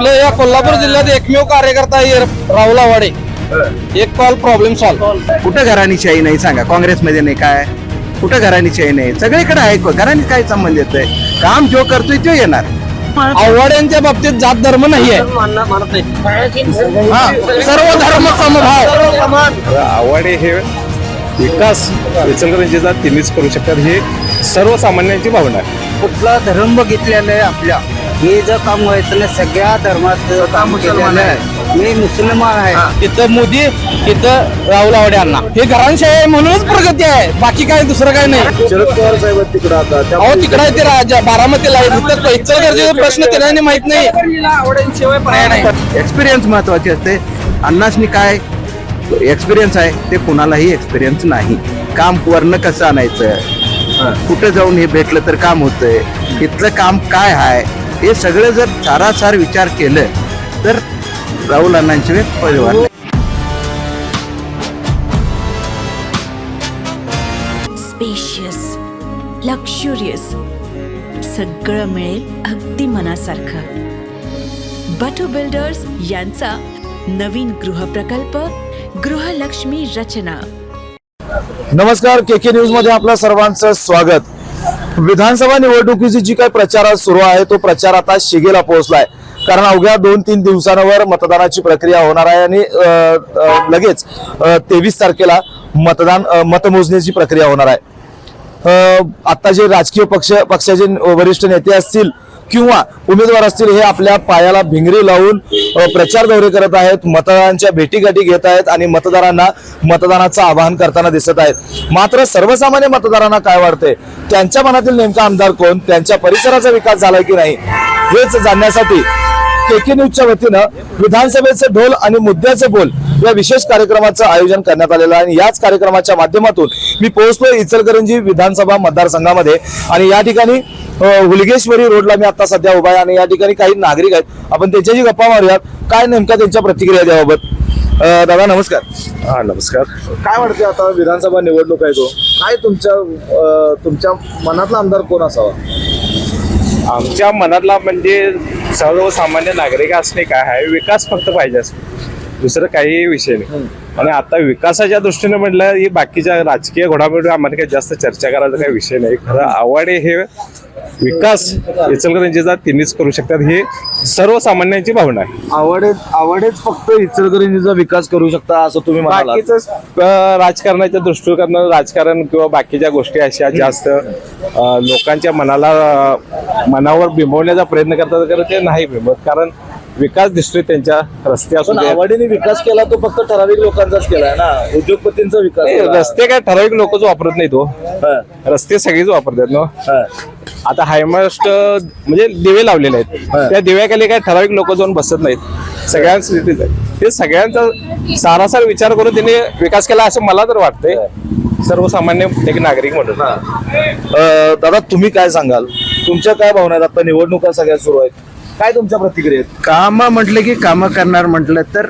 आपल्या या कोल्हापूर जिल्ह्यात एकमेव कार्यकर्ता आहे राहुल आवाडे. एक कॉल प्रॉब्लेम सॉल्व. कुठं घराणीशाही नाही सांगा, काँग्रेसमध्ये नाही काय, कुठं घराणीशाही नाही, सगळीकडे आहे. घराणी काय संबंध येतोय, काम जो करतोय तो येणार. आव्हाड्यांच्या बाबतीत जात धर्म नाहीये, सर्व धर्म समभाव. आव्हाडे हे विकास इचलकरंजीचा त्यांनीच करू शकतात, हे सर्वसामान्यांची भावना आहे. कुठला धर्म बघितलेलं आहे आपल्या, हे जर काम व्हायचं नाही, सगळ्या धर्माचं काम केलेलं आहे. मी मुसलमान आहे. तिथं मोदी, तिथं राहुल आवाडे यांना. हे घरांशाही आहे म्हणूनच प्रगती आहे, बाकी काय दुसरं काय नाही. शरद पवार साहेब तिकडे आता अहो तिकडे ते राजा बारामतीला आहे, तिथं इचलकरंजीचा प्रश्न त्यांना माहित नाही. आवड्यांशिवाय पर्याय नाही. एक्सपिरियन्स महत्वाचे असते. अण्णासनी काय एक्सपिरियन्स आहे ते कुणालाही एक्सपिरियन्स नाही. काम वर्ण कसं आणायचं, कुठं जाऊन हे भेटलं तर काम होतंय, इथलं काम काय आहे, हे सगळं जर सारासार विचार केलं तर राहुल अण्णांशिवाय परिवार नाही. स्पेशियस, लक्झुरियस, सगळं मिळेल अगदी मनासारखं. बटू बिल्डर्स यांचा नवीन गृहप्रकल्प गृहलक्ष्मी रचना. नमस्कार, केके न्यूज मध्ये आपल्या सर्वांचं स्वागत. विधानसभा निवडणुकीची जी काही प्रचार सुरू आहे तो प्रचार आता शिगेला पोहोचलाय, कारण अवघ्या 2-3 दिवसांवर मतदानाची प्रक्रिया होणार आहे आणि लगेच 23 तारखेला मतमोजणीची प्रक्रिया होणार आहे. आता जे राजकीय पक्षाचे वरिष्ठ नेते असतील किंवा उमेदवार असतील, हे आपल्या पायाला भिंगरी लावून प्रचार दौरे करत आहेत, मतदारांच्या भेटीगाठी घेत आहेत आणि मतदारांना मतदानाचं आवाहन करताना दिसत आहेत. मात्र सर्वसामान्य मतदारांना काय वाटतंय, त्यांच्या मनातील नेमका आमदार कोण, त्यांच्या परिसराचा विकास झालाय की नाही, हेच जाणण्यासाठी केके न्यूजच्या वतीनं विधानसभेचे ढोल आणि मुद्द्याचे बोल या विशेष कार्यक्रमाचं आयोजन करण्यात आलेलं आहे. आणि याच कार्यक्रमाच्या माध्यमातून मी पोहोचलो इचलकरंजी विधानसभा मतदारसंघामध्ये आणि या ठिकाणी हुलगेश्वरी रोडला मी आता सध्या उभा आहे आणि या ठिकाणी काही नागरिक आहेत, आपण त्यांच्याशी गप्पा मारूयात, काय नेमका त्यांच्या प्रतिक्रिया द्याबाबत. दादा नमस्कार. हा नमस्कार. काय वाटतं आता विधानसभा निवडणूक आहे, तो काय तुमच्या मनातला आमदार कोण असावा? आमच्या मनातला म्हणजे सर्वसामान्य नागरिक असणे काय आहे, विकास फक्त पाहिजे असतो, दुसरं काही विषय नाही. आणि आता विकासाच्या दृष्टीने म्हटलं, ही बाकीच्या राजकीय घडामोडी आम्हाला काही जास्त चर्चा करायचा काही विषय नाही. खरं आव्हाडे हे विकास इचलकरंजीचा त्यांनीच करू शकतात, हे सर्वसामान्यांची भावना आहे. आवाडेच फक्त इचलकरंजीचा विकास करू शकता असं तुम्ही म्हणालात. बाकीचं राजकारणाच्या दृष्टीकोनातून राजकारण किंवा बाकीच्या गोष्टी अशा जास्त लोकांच्या मनावर बिंबवण्याचा प्रयत्न करतात, तर ते नाही बिंबवत, कारण विकास दिसतोय त्यांच्या रस्ते असून. आवाडेने विकास केला तो फक्त ठराविक लोकांचाच केलाय ना, उद्योगपतींचा विकास. रस्ते काय ठराविक लोकच वापरत नाही, तो रस्ते सगळीच वापरतात ना. आता हायमास्ट म्हणजे दिवे लावलेले आहेत, त्या दिव्याखाली काय ठराविक लोक जाऊन बसत नाहीत, सगळ्यांच ते सगळ्यांचा सारासार विचार करून त्यांनी विकास केला असं मला तर वाटतंय, सर्वसामान्य एक नागरिक म्हणून. दादा तुम्ही काय सांगाल, तुमच्या काय भावना आहेत? आता निवडणुका सगळ्या सुरू आहेत, काय तुमच्या प्रतिक्रियेत? काम म्हटलं की काम करणार म्हटलं तर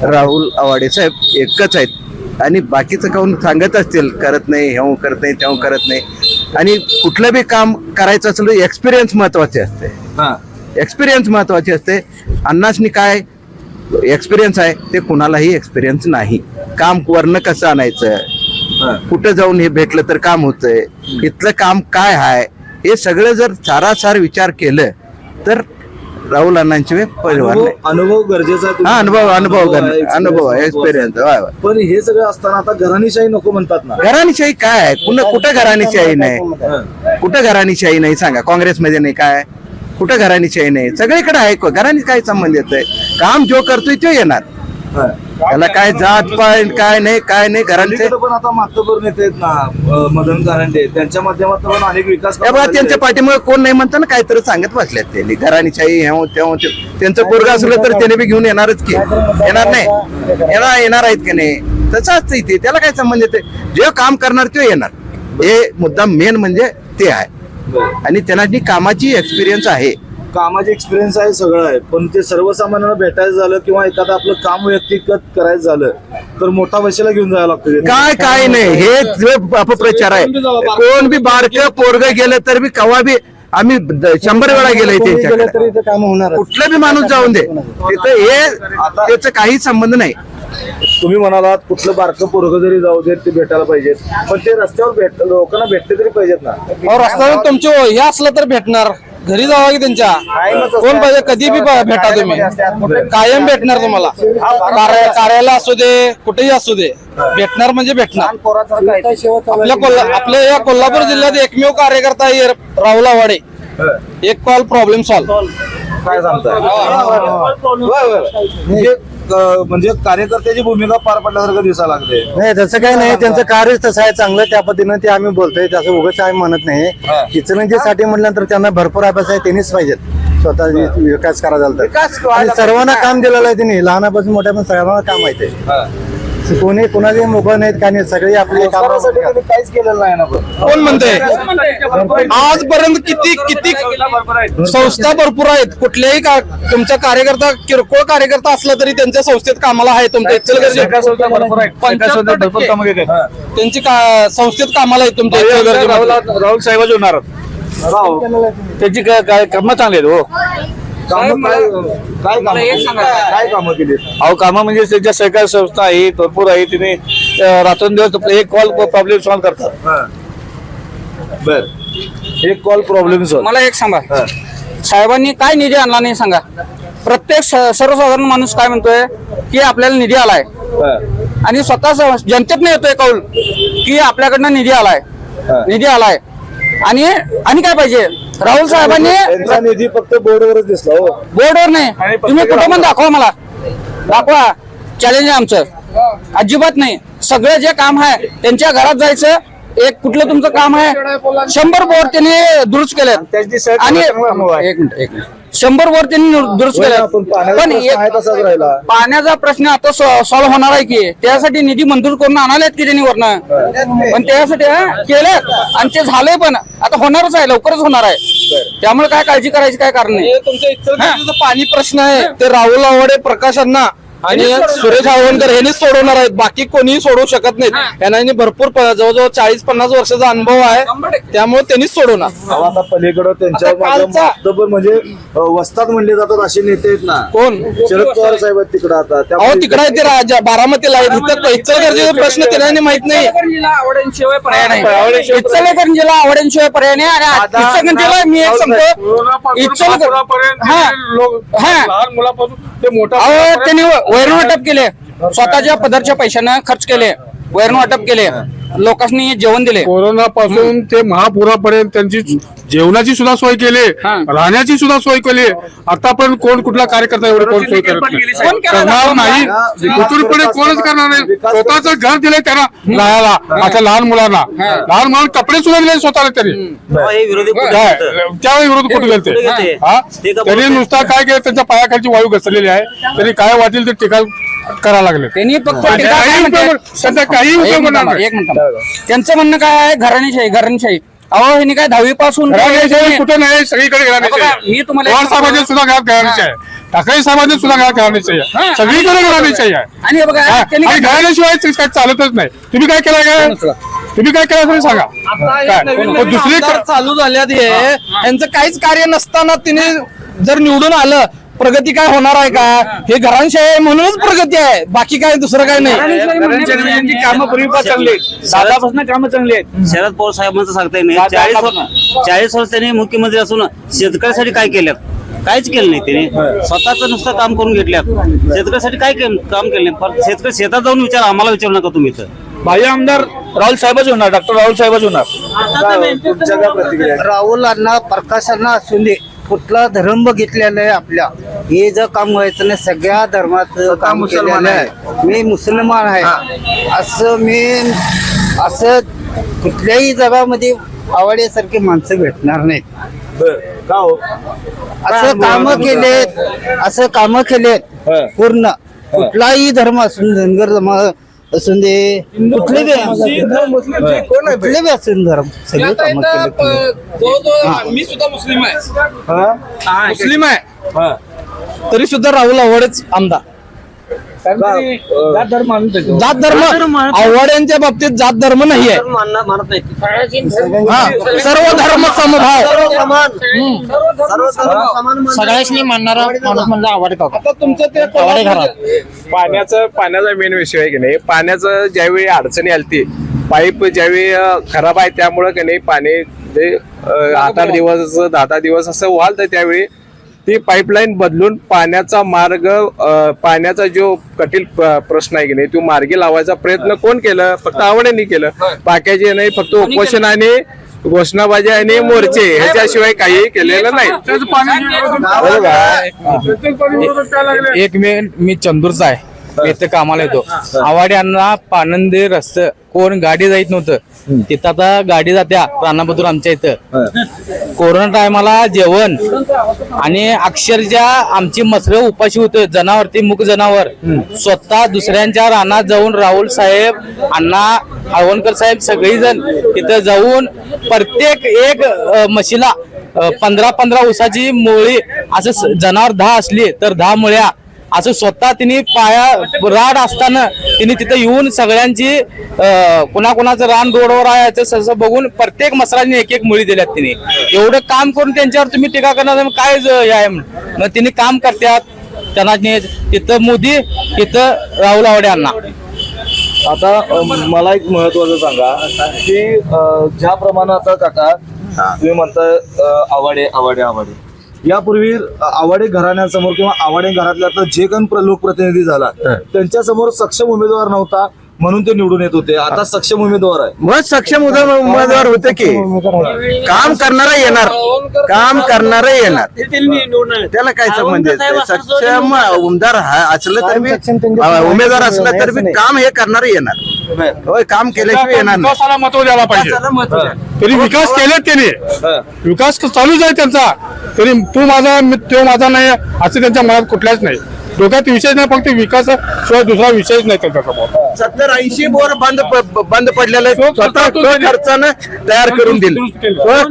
राहुल आवाडे साहेब एकच आहेत आणि बाकीचं काहून सांगत असतील करत नाही, हे करत नाही, तेव्हा करत नाही. आणि कुठलं बी काम करायचं असलं एक्सपिरियन्स महत्वाचे असते. एक्सपिरियन्स महत्वाचे असते. अण्णासनी काय एक्सपिरियन्स आहे ते कुणालाही एक्सपिरियन्स नाही. काम वर्ण कसं आणायचं, कुठं जाऊन हे भेटलं तर काम होतंय, इथलं काम काय आहे, हे सगळं जर सारासार विचार केलं तर राहुल अण्णांशिवाय परिवार नाही. अनुभव गरजेचा आहे. हा अनुभव एक्सपिरियन्स. पण हे सगळं असताना आता घराणीशाही नको म्हणतात ना. घराणीशाही काय आहे, कुठं घराणीशाही नाही, कुठं घराणीशाही नाही सांगा, काँग्रेसमध्ये नाही काय, कुठं घराणीशाही नाही, सगळीकडे आहे. घराणी काय संबंध येतोय, काम जो करतोय तो येणार. त्याला काय जात पाय काय नाही घरांचे. पण आता मातबर नेते आहेत ना, मदन कारंडे, त्यांच्या माध्यमातून पण अनेक विकास त्यांच्या पाठीमुळे कोण नाही म्हणताना काहीतरी सांगत बसल्यात त्यांनी. घराणीशाही त्यांचं पोरगा असलं तर त्याने बी घेऊन येणारच की, येणार नाही, येणार आहेत की नाही, तसं असतं इथे. त्याला काय संबंध येते, जे काम करणार ते येणार. हे मुद्दा मेन म्हणजे ते आहे. आणि त्यांना कामाची एक्सपिरियन्स आहे, कामाचे एक्सपिरियन्स आहे, सगळं आहे. पण ते सर्वसामान्यांना भेटायचं झालं किंवा एखादं आपलं काम व्यक्तिगत करायचं झालं तर मोठा वशिला घेऊन जायला लागतं. काय नाही, हे अपप्रचार आहे. कोण बी बारकं पोरग गेलं तर बी कवा बी आम्ही 100 वेळा गेलोय त्यांच्याकडे. तरी इथं काम होणार. कुठला बी माणूस जाऊन दे तिथं हे त्याचा काही संबंध नाही. तुम्ही म्हणालात कुठलं बारकं पोरगं जरी जाऊ देत ते भेटायला पाहिजेत, पण ते रस्त्यावर लोकांना भेटले तरी पाहिजेत ना. रस्त्यावर तुमचे हे असलं तर भेटणार, घरी जावा की त्यांच्या. कोण पाहिजे कधी बी भेटा तुम्ही, कायम भेटणार तुम्हाला. कार्याला असू दे कुठेही असू दे, भेटणार म्हणजे भेटणार. आपल्या या कोल्हापूर जिल्ह्यात एकमेव कार्यकर्ता आहे राहुल आवाडे. एक कॉल प्रॉब्लेम सॉल्व. काय सांगताय? म्हणजे कार्यकर्त्याची भूमिका पार पडल्यासारखं दिसायला लागले. नाही तसं काही नाही, त्यांचं कार्य तसं आहे चांगलं, त्या पद्धतीनं ते आम्ही बोलतोय, त्याचं उगाच आम्ही म्हणत नाही. इचलकरंजीसाठी म्हटल्यानंतर त्यांना भरपूर अभ्यास आहे, त्यांनीच पाहिजेत स्वतः विकास करा झाला तर. आणि सर्वांना काम दिलेलं आहे त्यांनी, लहानापासून मोठ्या पण सर्वांना काम आहे ते. कोणी कोणाचे मोकळ नाहीत का नाही, सगळे आपले काम. काहीच केलेलं नाही ना. कोण म्हणतंय? आजपर्यंत किती संस्था भरपूर आहेत. कुठल्याही तुमचा कार्यकर्ता किरकोळ कार्यकर्ता असला तरी त्यांच्या संस्थेत कामाला आहे. तुमच्या इचलकरंजी त्यांची संस्थेत कामाला आहे तुमच्या इचलकरंजी. राहुल साहेबांचे होणार त्याची काय कामं चांगली आहेत. हो काय कामं केली? अहो कामं म्हणजे त्यांच्या सहकारी संस्था आहेत, भरपूर आहे. तिने रात्रंदिवस एक कॉल प्रॉब्लेम सॉल्व्ह करतात. बर, एक कॉल प्रॉब्लेम सॉल्व्ह. मला एक सांगा, साहेबांनी काय निधी आणला नाही सांगा. प्रत्येक सर्वसाधारण माणूस काय म्हणतोय की आपल्याला निधी आलाय, आणि स्वतः जनतेतनं येतोय कौल की आपल्याकडनं निधी आलाय. आणि काय पाहिजे? राहुल साहेबांनी त्यांचा निधी फक्त बोर्डवरच दिसला. हो, बोर्डवर नाही, तुम्ही कुठं पण दाखवा, मला दाखवा. चॅलेंज आहे आमचं. अजिबात नाही. सगळं जे काम आहे त्यांच्या घरात जायचं. एक कुठलं तुमचं काम आहे, 100 बोर त्यांनी दुरुस्त केलेत. आणि एक मिनिट 100 बोर त्यांनी दुरुस्त केलेत. पण पाण्याचा प्रश्न आता सॉल्व्ह होणार आहे की, त्यासाठी निधी मंजूर करून आणालेत की त्यांनी वरनं. पण त्यासाठी केलेत आणि ते झालंय, पण आता होणारच आहे, लवकरच होणार आहे. त्यामुळे काय काळजी करायची काय कारण नाही. तुमच्या इचलकरंजीचा पाणी प्रश्न आहे ते राहुल आवाडे, प्रकाश अण्णा आणि सुरेश आवणकर यांनीच सोडवणार आहेत. बाकी कोणीही सोडवू शकत नाहीत. यांना भरपूर जवळजवळ 40-50 वर्षाचा अनुभव आहे, त्यामुळे त्यांनीच सोडवणार. आता पलीकडं त्यांच्या म्हणजे वस्ताद म्हणले जातात असे नेते आहेत ना. कोण? शरद पवार साहेब आहेत तिकडं. आता अहो तिकडे आहे ते राजा बारामतीला आहेत. इथं इचलकरंजीचा प्रश्न त्यांना माहित नाही. आवड्यांशिवाय पर्याय नाही. इचलकरंजीला आवड्यांशिवाय पर्याय नाही. आणि इचलकरंजीला मी एक सांगतो, लहान मुलापासून ते मोठा त्यांनी वैरण वाटप केले, स्वतःच्या पदरच्या पैशानं खर्च केले, वैरण वाटप केले, लोकांनी जेवण दिले. कोरोना पासून ते महापुरापर्यंत त्यांची जेवणाची सुद्धा सोय केली, राहण्याची सुद्धा सोय केली. आतापर्यंत कोण कुठला कार्यकर्ता एवढे कोण सोय करणार नाही. कुठून कोणच करणार नाही. स्वतःच घर दिलंय त्यांना राहायला. आता लहान मुलांना कपडे सुद्धा दिले स्वतःला त्यांनी. त्यावेळी विरोध कुठे गेले ते? त्यांनी नुसता काय केलं, त्यांच्या पायाखालची वायू घसरलेली आहे. त्यांनी काय वाटेल ते टीका करायला लागले. त्यांनी फक्त काही उपयोग होणार नाही. एक मिनिट, त्यांचं म्हणणं काय आहे? घराणीशाही. अहो ह्यांनी काय 10वी पासून कुठे नाही, सगळीकडे घराण्याची. मी तुम्हाला पवार साहेबांची सुद्धा घरात घराण्याची आहे, ठाकरे साहेबांची सुद्धा घरात घराण्याची आहे, सगळीकडे घराण्याची आहे. आणि हे बघा, त्यांनी आणि घराण्याशिवाय काय चालतच नाही. तुम्ही काय केलं काय? तुम्ही काय केलं तुम्ही सांगा. दुसरी चालू झाल्यात हे, यांचं काहीच कार्य नसताना तिने जर निवडून आलं, प्रगती काय होणार आहे का? हे घरांशाही म्हणूनच प्रगती आहे, बाकी काय दुसरं काय नाही. कामं पूर्वीपासून चांगली आहेत, दादापासून कामं चांगली आहेत. शरद पवार साहेबांचं सांगता येईल नाही. 40 वर्ष त्यांनी मुख्यमंत्री असून शेतकऱ्यासाठी काय केलं? काहीच केलं नाही. त्यांनी स्वतःच नुसतं काम करून घेतल्या. शेतकऱ्यासाठी काय काम केलं नाही. शेतकरी शेतात जाऊन विचार, आम्हाला विचारू नका तुम्ही. इथं भाई आमदार राहुल साहेबच होणार, डॉक्टर राहुल साहेबच होणार. राहुल अण्णा, प्रकाश अण्णा असून दे, कुठला धर्म बघितलेला आहे आपल्या. हे जर काम व्हायचं नाही, सगळ्या धर्माचं काम केलेलं आहे. मी मुसलमान आहे असं कुठल्याही जगामध्ये आवडण्यासारखी माणसं भेटणार नाहीत. का हो? असं काम केलेत पूर्ण. कुठलाही धर्म असून, धनगर असून दे, कुठले बी असून धर्म, सगळे काम केले. मी सुद्धा मुस्लिम आहे, तरी सुद्धा राहुल आवाडेच आमदार. जात धर्म आव्हाड्यांच्या बाबतीत जात धर्म नाही आहे. सर्व धर्म समभाव सगळ्यांनी मानणारा माणूस म्हणजे आव्हाड काका. आता तुमचं ते पाण्याचा मेन विषय आहे की नाही. पाण्याचं ज्यावेळी अडचणी आलती, पाईप ज्यावेळी खराब आहे त्यामुळे की नाही पाणी 8-8 दिवस 10-10 दिवस असं वाहतं, त्यावेळी ती पाईपलाईन बदलून पाण्याचा मार्ग, पाण्याचा जो कठीण प्रश्न आहे की नाही तो मार्गी लावायचा प्रयत्न कोण केलं? फक्त आवड्यांनी केलं. बाकीचे नाही, फक्त उपोषण आणि घोषणाबाजी आणि मोर्चे ह्याच्याशिवाय काही केलेलं नाही. एक मी चंदूरचा आहे, इथे कामाला येतो. आवाड्यांना पानंदे रस्ते कोण गाडी जायत नव्हतं, तिथं आता गाडी जात्या रानाबद्दूर आमच्या इथं. कोरोना टायमाला जेवण आणि अक्षरशः आमची मसरं उपाशी होतं. जनावर ती मूक जनावर स्वतः दुसऱ्यांच्या रानात जाऊन राहुल साहेब, अण्णा हळवणकर साहेब सगळीजण तिथं जाऊन प्रत्येक एक म्हशीला 15-15 उसाची मुळी असं जनावर 10 असली तर 10 मुळ्या असं स्वतः तिने पाया राड असताना तिने तिथे येऊन सगळ्यांची कुणाकुणाचं रान रोडवर आहे तसं बघून प्रत्येक मसराने एक एक मुळी दिल्यात तिने. एवढं काम करून त्यांच्यावर तुम्ही टीका करणार काय आहे? मग तिने काम करतात त्यांना. तिथं मोदी, तिथं राहुल आवडे अण्णा. आता मला एक महत्वाचं सांगा की ज्याप्रमाणे आता काका तुम्ही म्हणताय आवाडे यापूर्वी आवाडे घराण्यासमोर किंवा आवाडे घरातल्या आता जे काही लोकप्रतिनिधी झाला त्यांच्या समोर सक्षम उमेदवार नव्हता म्हणून ते निवडून येत होते. आता सक्षम उमेदवार आहे. मग सक्षम उमेदवार होते की काम करणारा येणार, काम करणारा येणार, त्याला काय संबंध आहे? सक्षम उमेदवार असलं तर उमेदवार असलं तर मी काम हे करणारे येणार. होय, काम केल्याशिवाय येणार नाही. विकासाला महत्व द्यायला पाहिजे. तरी विकास केलेत त्याने, विकास चालूच आहे त्यांचा. तरी तू माझा तो माझा नाही असं त्यांच्या मनात कुठल्याच नाही. डोक्यात विषय नाही, फक्त विकास शिवाय दुसरा विषयच नाही त्यांच्या समोर. 70-80 बोर बंद पडलेलं आहे. खर्चानं तयार करून दिलं.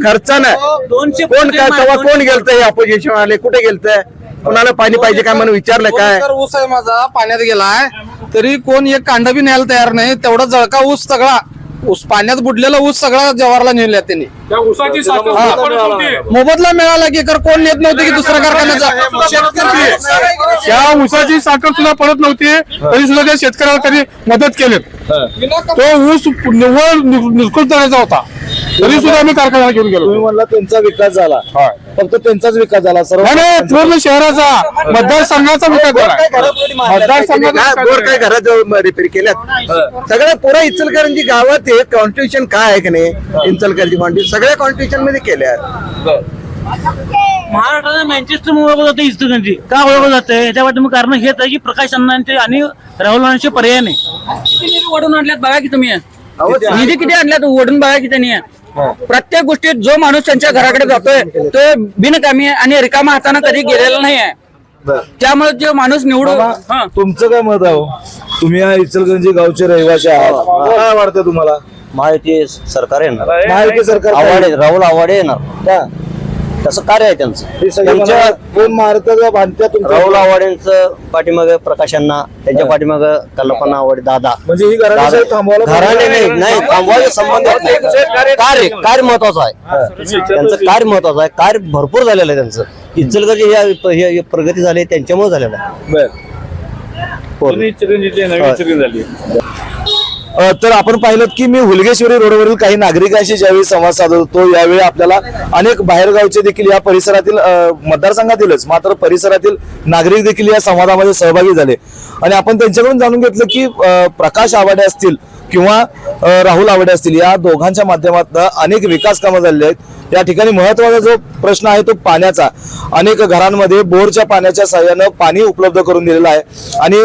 खर्चानं कोण काय तेव्हा कोण गेलतंय? अपोजिशन वाले कुठे गेलतंय? कोणाला पाणी पाहिजे काय म्हणून विचारलं काय? ऊस आहे माझा पाण्यात गेलाय तरी कोण एक कांदा बी न्यायला तयार नाही. तेवढा जळका ऊस सगळा ऊस पाण्यात बुडलेला ऊस सगळा जवाहरला नेला त्यांनी. मोबदला मिळाला की कोण नेत नव्हते की दुसऱ्या कारखान्याचा. त्या ऊसाची साखर सुद्धा पडत नव्हती तरी सुद्धा त्या शेतकऱ्याला कधी मदत केली. तो ऊस निव्वळ निष्कृत करायचा होता तरी सुद्धा आम्ही कारखान्याला घेऊन गेलो. तुम्ही म्हणला त्यांचा विकास झाला, फक्त त्यांचाच विकास झाला सर्व पूर्ण शहराचा मतदारसंघाचा विकास झाला. मतदारसंघात बोर काय घरात रिपेअर केल्यात सगळ्या पुरा इचलकरंजी गावात हे कॉन्स्टिट्यूशन काय आहे की नाही? इचलकरंजी कॉन्स्टिट्यूशन सगळ्या कॉन्स्टिट्यूशन मध्ये केल्या. महाराष्ट्राचा मँचेस्टर ओळखलं जातं इस्टकरंजी का ओळखलं जातं? याच्या वाटतं कारण हेच आहे की प्रकाश अण्णांचे आणि राहुल अण्णांचे पर्याय नाही. ओढून आणल्यात बघा की तुम्ही, निधी किती आणल्यात ओढून बघा की त्यांनी. प्रत्येक गोष्टीत जो माणूस त्यांच्या घराकडे जातोय तो बिनकामी आणि रिकामा हाताने कधी गेलेला नाही आहे. त्यामुळे जो माणूस निवडून. तुमचं काय मत आहे? तुम्ही या इचलकरंजी गावचे रहिवासी आहात, काय वाटतं तुम्हाला? महायुती सरकार येणार, महायुती सरकार राहुल आवाडे येणार का? तसं कार्य आहे त्यांचं. कोण मारतं बांधत्या तुमचं? राहुल आवाडेंचं पाठीमागे प्रकाशांना, त्यांच्या मागे कल्पना आवाडे दादा. म्हणजे ही घराण्यासाठी थांबवायला घराने नाही थांबवायचा संबंध नाही. कार्य महत्वाचं आहे त्यांचं, कार्य महत्वाचं आहे. कार्य भरपूर झालेलं आहे त्यांचं. इचलकरंजी प्रगती झाली त्यांच्यामुळे झालेलं आहे. तर आपण पाहिलं की मी हुलगेश्वरी रोडवरील काही नागरिकांशी ज्यावेळी संवाद साधत होतो यावेळी आपल्याला अनेक बाहेरगावचे देखील या परिसरातील मतदारसंघातीलच मात्र परिसरातील नागरिक देखील या संवादामध्ये सहभागी झाले आणि आपण त्यांच्याकडून जाणून घेतलं की प्रकाश आवाडे असतील किंवा राहुल आवाडे असतील या दोघांच्या माध्यमातून अनेक विकास कामं झालेली आहेत. या ठिकाणी महत्वाचा जो प्रश्न आहे तो पाण्याचा. अनेक घरांमध्ये बोरच्या पाण्याच्या साह्यानं पाणी उपलब्ध करून दिलेलं आहे आणि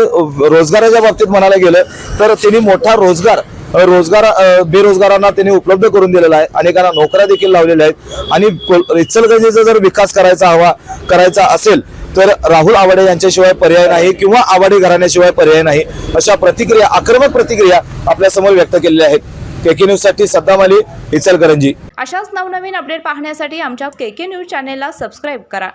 रोजगाराच्या बाबतीत म्हणायला गेलं तर त्यांनी मोठा रोजगार बेरोजगारांना त्यांनी उपलब्ध करून दिलेला आहे. अनेकांना नोकऱ्या देखील लावलेल्या आहेत आणि इचलकरंजीचा जर विकास करायचा असेल तर राहुल आवाडे यांच्याशिवाय पर्याय नाही किंवा आवाडे घराण्याशिवाय पर्याय नाही, अशा प्रतिक्रिया, आक्रमक प्रतिक्रिया आपल्या समोर व्यक्त केलेल्या आहेत. केके न्यूज साठी सद्दाम अली, इचलकरंजी. अशाच नवनवीन अपडेट पाहण्यासाठी आमच्या केके न्यूज चॅनेलला सबस्क्राईब करा.